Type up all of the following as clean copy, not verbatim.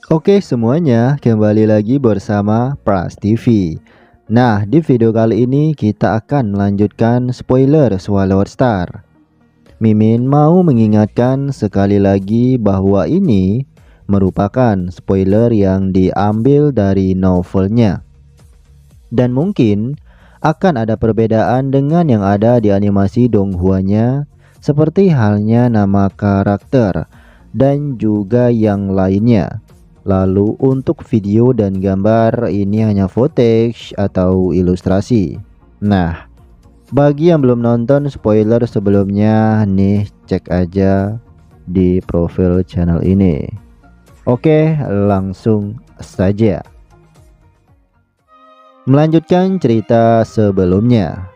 Oke semuanya, kembali lagi bersama Pras TV. Nah, di video kali ini kita akan melanjutkan spoiler Swallow Star. Mimin mau mengingatkan sekali lagi bahwa ini merupakan spoiler yang diambil dari novelnya. Dan mungkin akan ada perbedaan dengan yang ada di animasi Donghua-nya, seperti halnya nama karakter dan juga yang lainnya. Lalu untuk video dan gambar ini hanya footage atau ilustrasi. Nah, bagi yang belum nonton spoiler sebelumnya nih, cek aja di profil channel ini. Oke, langsung saja. Melanjutkan cerita sebelumnya.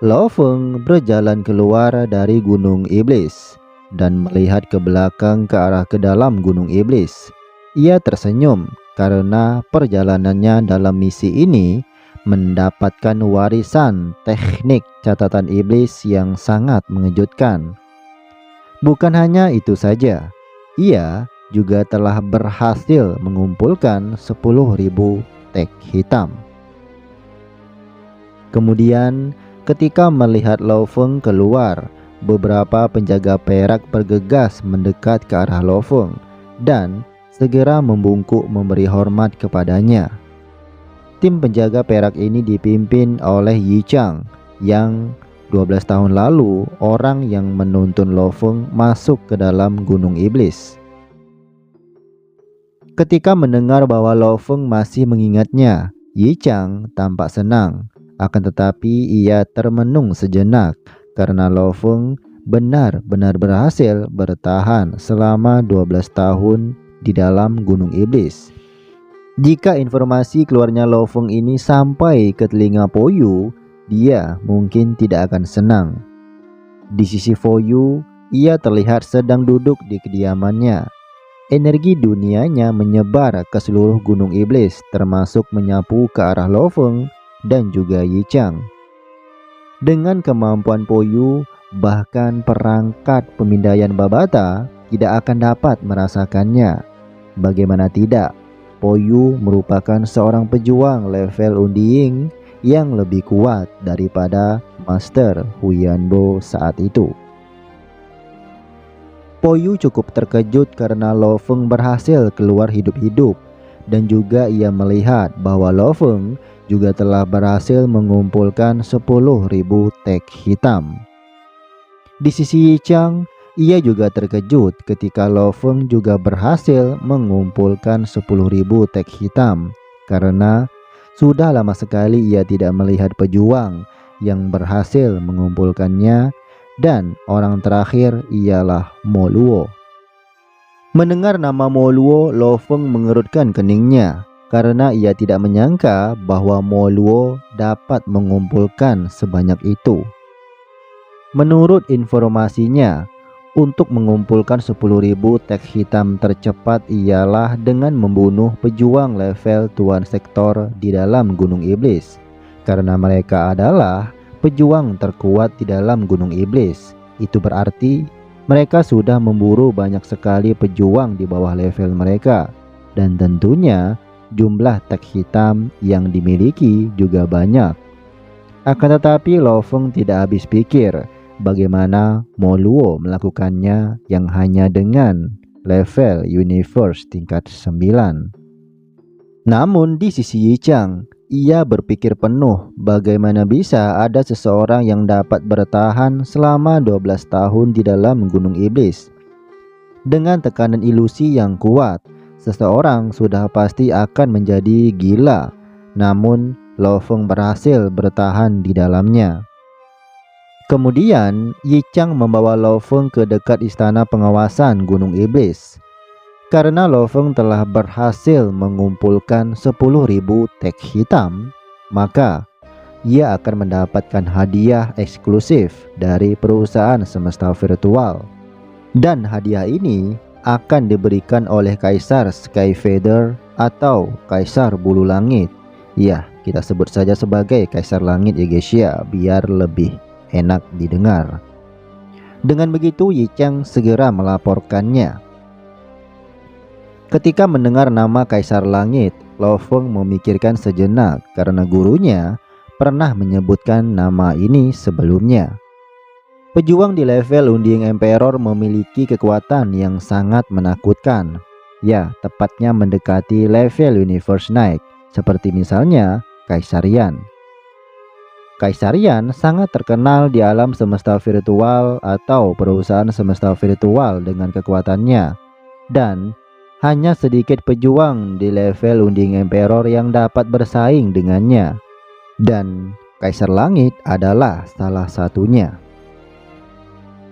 Lo Feng berjalan keluar dari Gunung Iblis dan melihat ke belakang ke dalam Gunung Iblis. Ia tersenyum karena perjalanannya dalam misi ini mendapatkan warisan teknik catatan iblis yang sangat mengejutkan. Bukan hanya itu saja, ia juga telah berhasil mengumpulkan 10.000 tag hitam. Kemudian ketika melihat Lo Feng keluar, beberapa penjaga perak bergegas mendekat ke arah Lo Feng dan segera membungkuk memberi hormat kepadanya. Tim penjaga perak ini dipimpin oleh Yi Chang yang 12 tahun lalu orang yang menuntun Lo Feng masuk ke dalam Gunung Iblis. Ketika mendengar bahwa Lo Feng masih mengingatnya, Yi Chang tampak senang. Akan tetapi ia termenung sejenak karena Lo Feng benar-benar berhasil bertahan selama 12 tahun di dalam Gunung Iblis. Jika informasi keluarnya Lo Feng ini sampai ke telinga Po Yu, dia mungkin tidak akan senang. Di sisi Po Yu, ia terlihat sedang duduk di kediamannya. Energi dunianya menyebar ke seluruh Gunung Iblis, termasuk menyapu ke arah Lo Feng dan juga Yi Chang. Dengan kemampuan Po Yu, bahkan perangkat pemindaian Babata tidak akan dapat merasakannya. Bagaimana tidak, Po Yu merupakan seorang pejuang level Undiying yang lebih kuat daripada Master Huyanbo saat itu. Po Yu cukup terkejut karena Lo Feng berhasil keluar hidup-hidup, dan juga ia melihat bahwa Lo Feng juga telah berhasil mengumpulkan 10.000 tag hitam. Di sisi Yi Chang, ia juga terkejut ketika Lo Feng juga berhasil mengumpulkan 10.000 tag hitam, karena sudah lama sekali ia tidak melihat pejuang yang berhasil mengumpulkannya, dan orang terakhir ialah Mo Luo. Mendengar nama Mo Luo, Lo Feng mengerutkan keningnya karena ia tidak menyangka bahwa Mo Luo dapat mengumpulkan sebanyak itu. Menurut informasinya, untuk mengumpulkan 10.000 tag hitam tercepat ialah dengan membunuh pejuang level Tuan Sektor di dalam Gunung Iblis, karena mereka adalah pejuang terkuat di dalam Gunung Iblis. Itu berarti mereka sudah memburu banyak sekali pejuang di bawah level mereka, dan tentunya jumlah tag hitam yang dimiliki juga banyak. Akan tetapi Lo Feng tidak habis pikir bagaimana Mo Luo melakukannya yang hanya dengan level universe tingkat 9. Namun di sisi Yi Chang, ia berpikir penuh bagaimana bisa ada seseorang yang dapat bertahan selama 12 tahun di dalam Gunung Iblis. Dengan tekanan ilusi yang kuat, seseorang sudah pasti akan menjadi gila. Namun Lo Feng berhasil bertahan di dalamnya. Kemudian Yi Chang membawa Lo Feng ke dekat istana pengawasan Gunung Iblis. Karena Lo Feng telah berhasil mengumpulkan 10.000 tag hitam, maka ia akan mendapatkan hadiah eksklusif dari perusahaan semesta virtual. Dan hadiah ini akan diberikan oleh Kaisar Skyfeather atau Kaisar Bulu Langit. Ya, kita sebut saja sebagai Kaisar Langit ya guys ya, biar lebih enak didengar. Dengan begitu Yi Chang segera melaporkannya. Ketika mendengar nama Kaisar Langit, Lo Feng memikirkan sejenak karena gurunya pernah menyebutkan nama ini sebelumnya. Pejuang di level Unding Emperor memiliki kekuatan yang sangat menakutkan. Ya, tepatnya mendekati level Universe Knight, seperti misalnya Kaisar Yan. Kaisar Yan sangat terkenal di alam semesta virtual atau perusahaan semesta virtual dengan kekuatannya. Dan hanya sedikit pejuang di level Unding Emperor yang dapat bersaing dengannya. Dan Kaisar Langit adalah salah satunya.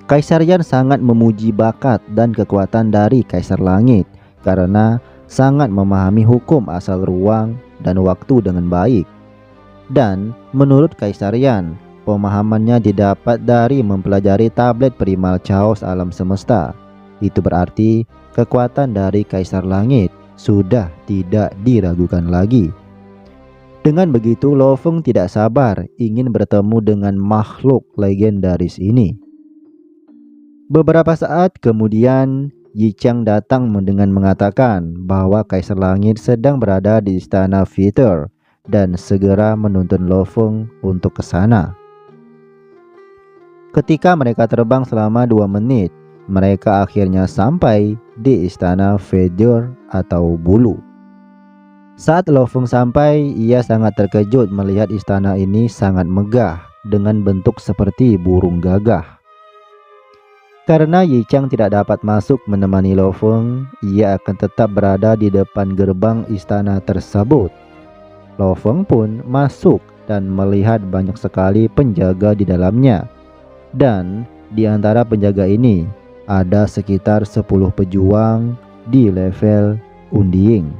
Kaisar Yan sangat memuji bakat dan kekuatan dari Kaisar Langit karena sangat memahami hukum asal ruang dan waktu dengan baik. Dan menurut Kaisar Yan, pemahamannya didapat dari mempelajari tablet Primal Chaos alam semesta. Itu berarti kekuatan dari Kaisar Langit sudah tidak diragukan lagi. Dengan begitu, Lo Feng tidak sabar ingin bertemu dengan makhluk legendaris ini. Beberapa saat kemudian, Yi Chang datang dengan mengatakan bahwa Kaisar Langit sedang berada di istana Viter dan segera menuntun Lo Feng untuk ke sana. Ketika mereka terbang selama 2 menit, mereka akhirnya sampai di istana Viter atau Bulu. Saat Lo Feng sampai, ia sangat terkejut melihat istana ini sangat megah dengan bentuk seperti burung gagah. Karena Yi Chang tidak dapat masuk menemani Lo Feng, ia akan tetap berada di depan gerbang istana tersebut. Lo Feng pun masuk dan melihat banyak sekali penjaga di dalamnya. Dan di antara penjaga ini ada sekitar 10 pejuang di level Unding.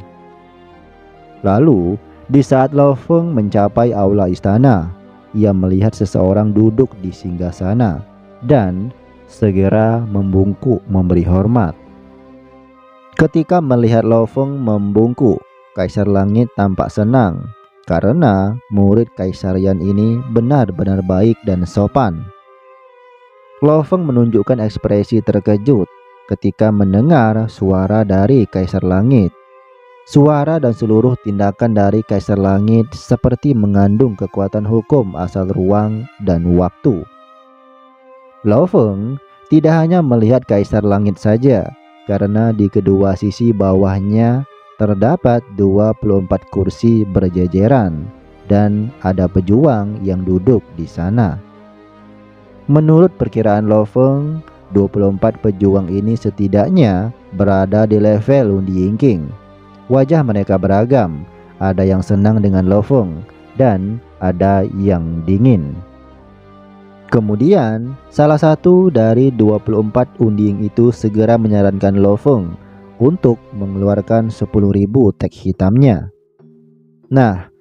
Lalu, di saat Lo Feng mencapai aula istana, ia melihat seseorang duduk di singgasana dan segera membungkuk memberi hormat. Ketika melihat Lo Feng membungkuk, Kaisar Langit tampak senang karena murid Kaisar Yan ini benar-benar baik dan sopan. Lo Feng menunjukkan ekspresi terkejut ketika mendengar suara dari Kaisar Langit. Suara dan seluruh tindakan dari Kaisar Langit seperti mengandung kekuatan hukum asal ruang dan waktu. Lo Feng tidak hanya melihat Kaisar Langit saja, karena di kedua sisi bawahnya terdapat 24 kursi berjejeran dan ada pejuang yang duduk di sana. Menurut perkiraan Lo Feng, 24 pejuang ini setidaknya berada di level Undi Yingking. Wajah mereka beragam, ada yang senang dengan Lo Feng dan ada yang dingin. Kemudian, salah satu dari 24 unding itu segera menyarankan Lo Feng untuk mengeluarkan 10.000 tag hitamnya. Nah,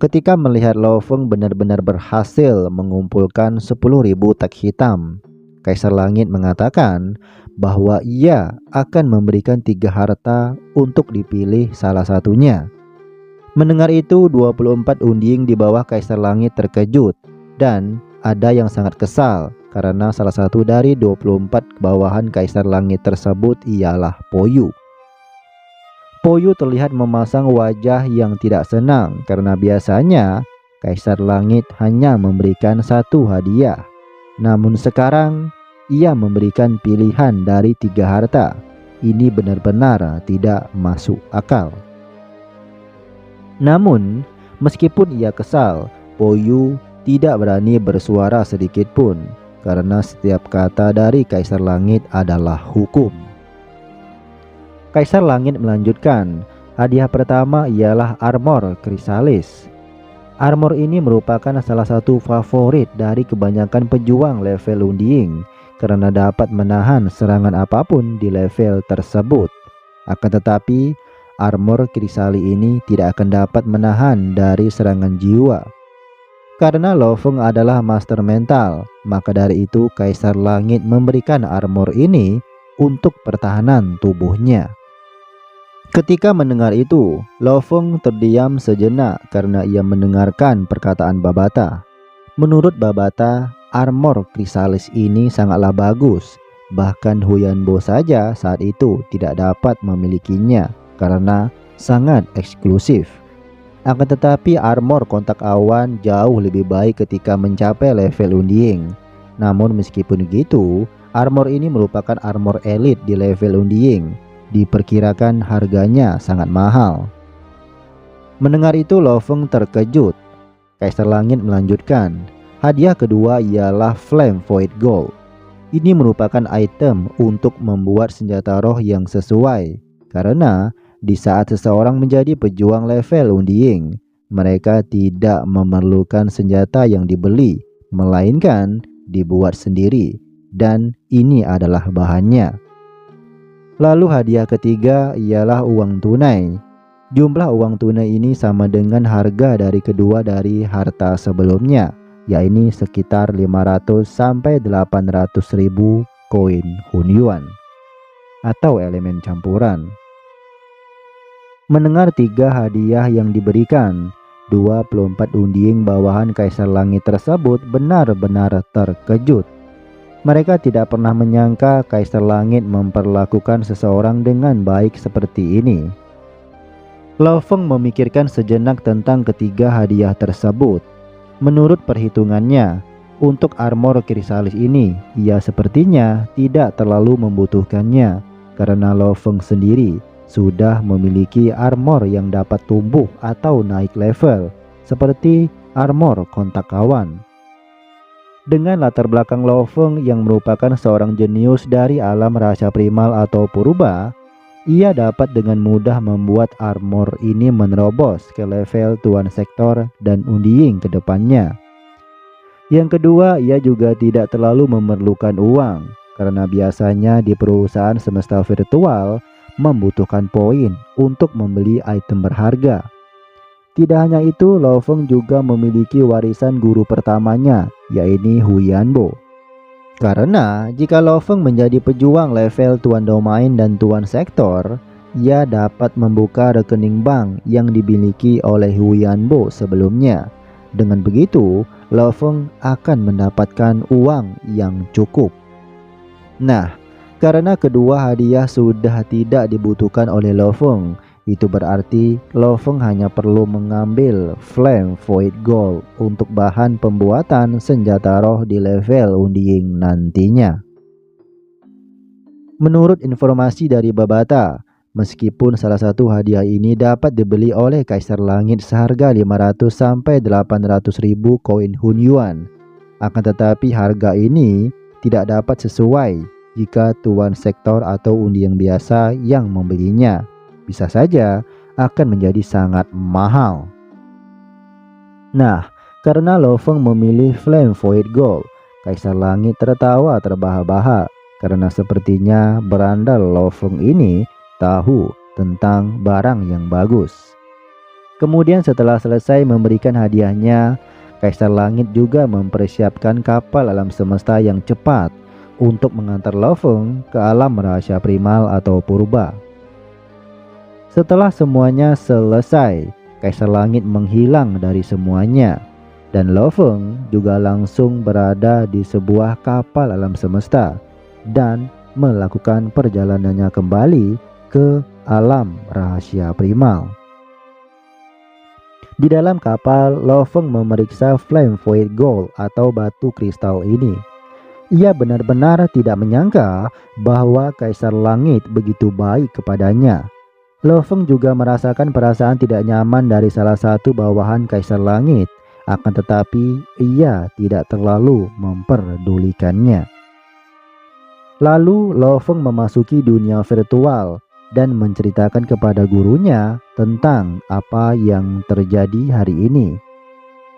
ketika melihat Lo Feng benar-benar berhasil mengumpulkan 10.000 tag hitam, Kaisar Langit mengatakan bahwa ia akan memberikan 3 harta untuk dipilih salah satunya. Mendengar itu, 24 unding di bawah Kaisar Langit terkejut dan ada yang sangat kesal karena salah satu dari 24 bawahan Kaisar Langit tersebut ialah Poyu. Poyu terlihat memasang wajah yang tidak senang karena biasanya Kaisar Langit hanya memberikan 1 hadiah. Namun sekarang ia memberikan pilihan dari 3 harta. Ini benar-benar tidak masuk akal. Namun meskipun ia kesal, Poyu tidak berani bersuara sedikit pun karena setiap kata dari Kaisar Langit adalah hukum. Kaisar Langit melanjutkan, hadiah pertama ialah armor Chrysalis. Armor ini merupakan salah satu favorit dari kebanyakan pejuang level Unding karena dapat menahan serangan apapun di level tersebut. Akan tetapi, armor Chrysalis ini tidak akan dapat menahan dari serangan jiwa. Karena Lo Feng adalah master mental, maka dari itu Kaisar Langit memberikan armor ini untuk pertahanan tubuhnya. Ketika mendengar itu, Lo Feng terdiam sejenak karena ia mendengarkan perkataan Babata. Menurut Babata, armor Chrysalis ini sangatlah bagus. Bahkan Huyan Bo saja saat itu tidak dapat memilikinya karena sangat eksklusif. Akan tetapi armor kontak awan jauh lebih baik ketika mencapai level Undying. Namun meskipun begitu, armor ini merupakan armor elit di level Undying. Diperkirakan harganya sangat mahal. Mendengar itu Lo Feng terkejut. Kaisar Langit melanjutkan, hadiah kedua ialah Flame Void Gold. Ini merupakan item untuk membuat senjata roh yang sesuai, karena di saat seseorang menjadi pejuang level Undying, mereka tidak memerlukan senjata yang dibeli, melainkan dibuat sendiri, dan ini adalah bahannya. Lalu hadiah ketiga ialah uang tunai. Jumlah uang tunai ini sama dengan harga dari kedua dari harta sebelumnya, yaitu sekitar 500 sampai 800 ribu koin Hunyuan atau elemen campuran. Mendengar 3 hadiah yang diberikan, 24 Undying bawahan Kaisar Langit tersebut benar-benar terkejut. Mereka tidak pernah menyangka Kaisar Langit memperlakukan seseorang dengan baik seperti ini. Lo Feng memikirkan sejenak tentang ketiga hadiah tersebut. Menurut perhitungannya, untuk armor Chrysalis ini, ia sepertinya tidak terlalu membutuhkannya, karena Lo Feng sendiri sudah memiliki armor yang dapat tumbuh atau naik level, seperti armor kontak kawan. Dengan latar belakang Lo Feng yang merupakan seorang jenius dari alam rahasia primal atau purba, ia dapat dengan mudah membuat armor ini menerobos ke level Tuan Sektor dan Undying ke depannya. Yang kedua, ia juga tidak terlalu memerlukan uang, karena biasanya di perusahaan semesta virtual membutuhkan poin untuk membeli item berharga. Tidak hanya itu, Lo Feng juga memiliki warisan guru pertamanya, yaitu Huyanbo. Karena jika Lo Feng menjadi pejuang level Tuan Domain dan Tuan Sektor, ia dapat membuka rekening bank yang dimiliki oleh Huyanbo sebelumnya. Dengan begitu, Lo Feng akan mendapatkan uang yang cukup. Nah, karena kedua hadiah sudah tidak dibutuhkan oleh Lo Feng, itu berarti Lo Feng hanya perlu mengambil Flame Void Gold untuk bahan pembuatan senjata roh di level Undying nantinya. Menurut informasi dari Babata, meskipun salah satu hadiah ini dapat dibeli oleh Kaisar Langit seharga 500 sampai 800 ribu koin Hunyuan, akan tetapi harga ini tidak dapat sesuai jika Tuan Sektor atau Undying biasa yang membelinya. Bisa saja akan menjadi sangat mahal. Nah, karena Lo Feng memilih Flame Void Gold, Kaisar Langit tertawa terbahak-bahak, karena sepertinya berandal Lo Feng ini tahu tentang barang yang bagus. Kemudian setelah selesai memberikan hadiahnya, Kaisar Langit juga mempersiapkan kapal alam semesta yang cepat untuk mengantar Lo Feng ke alam rahasia primal atau purba. Setelah semuanya selesai, Kaisar Langit menghilang dari semuanya, dan Lo Feng juga langsung berada di sebuah kapal alam semesta dan melakukan perjalanannya kembali ke alam rahasia primal. Di dalam kapal, Lo Feng memeriksa Flame Void Gold atau batu kristal ini. Ia benar-benar tidak menyangka bahwa Kaisar Langit begitu baik kepadanya. Lo Feng juga merasakan perasaan tidak nyaman dari salah satu bawahan Kaisar Langit, akan tetapi ia tidak terlalu memperdulikannya. Lalu Lo Feng memasuki dunia virtual dan menceritakan kepada gurunya tentang apa yang terjadi hari ini.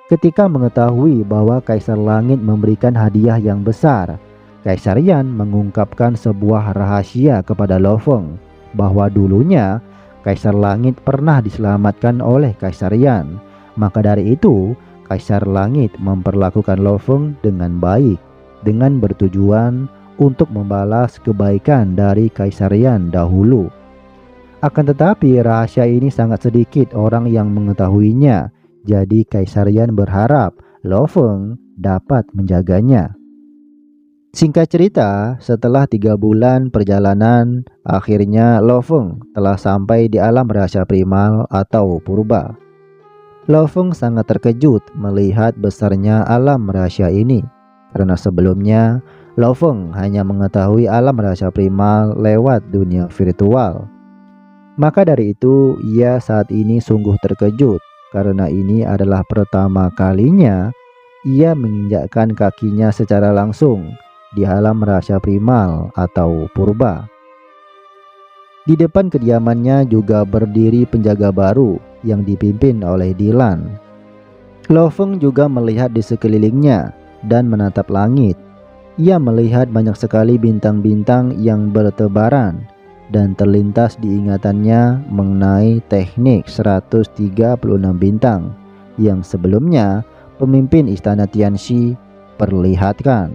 Ketika mengetahui bahwa Kaisar Langit memberikan hadiah yang besar, Kaisar Yan mengungkapkan sebuah rahasia kepada Lo Feng, bahwa dulunya Kaisar Langit pernah diselamatkan oleh Kaisar Yan. Maka dari itu, Kaisar Langit memperlakukan Lo Feng dengan baik, dengan bertujuan untuk membalas kebaikan dari Kaisar Yan dahulu. Akan tetapi rahasia ini sangat sedikit orang yang mengetahuinya. Jadi Kaisar Yan berharap Lo Feng dapat menjaganya. Singkat cerita, setelah 3 bulan perjalanan, akhirnya Lo Feng telah sampai di alam rahasia primal atau purba. Lo Feng sangat terkejut melihat besarnya alam rahasia ini, karena sebelumnya Lo Feng hanya mengetahui alam rahasia primal lewat dunia virtual. Maka dari itu, ia saat ini sungguh terkejut karena ini adalah pertama kalinya ia menginjakkan kakinya secara langsung di alam rahasia primal atau purba. Di depan kediamannya juga berdiri penjaga baru yang dipimpin oleh Dylan. Lo Feng juga melihat di sekelilingnya dan menatap langit. Ia melihat banyak sekali bintang-bintang yang bertebaran dan terlintas di ingatannya mengenai teknik 136 bintang yang sebelumnya pemimpin istana Tianxi perlihatkan.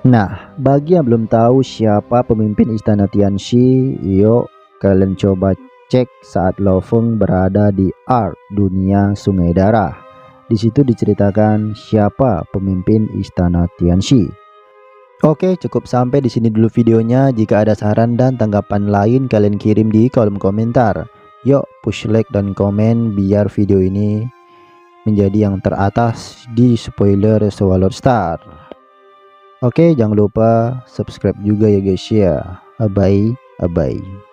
Nah, bagi yang belum tahu siapa pemimpin istana Tianxi, yuk kalian coba cek saat Lo Feng berada di Ark Dunia Sungai Darah. Di situ diceritakan siapa pemimpin istana Tianxi. Oke, cukup sampai di sini dulu videonya. Jika ada saran dan tanggapan lain, kalian kirim di kolom komentar. Yuk push like dan komen biar video ini menjadi yang teratas di spoiler Swallow Star. Oke, jangan lupa subscribe juga ya guys ya. Bye bye.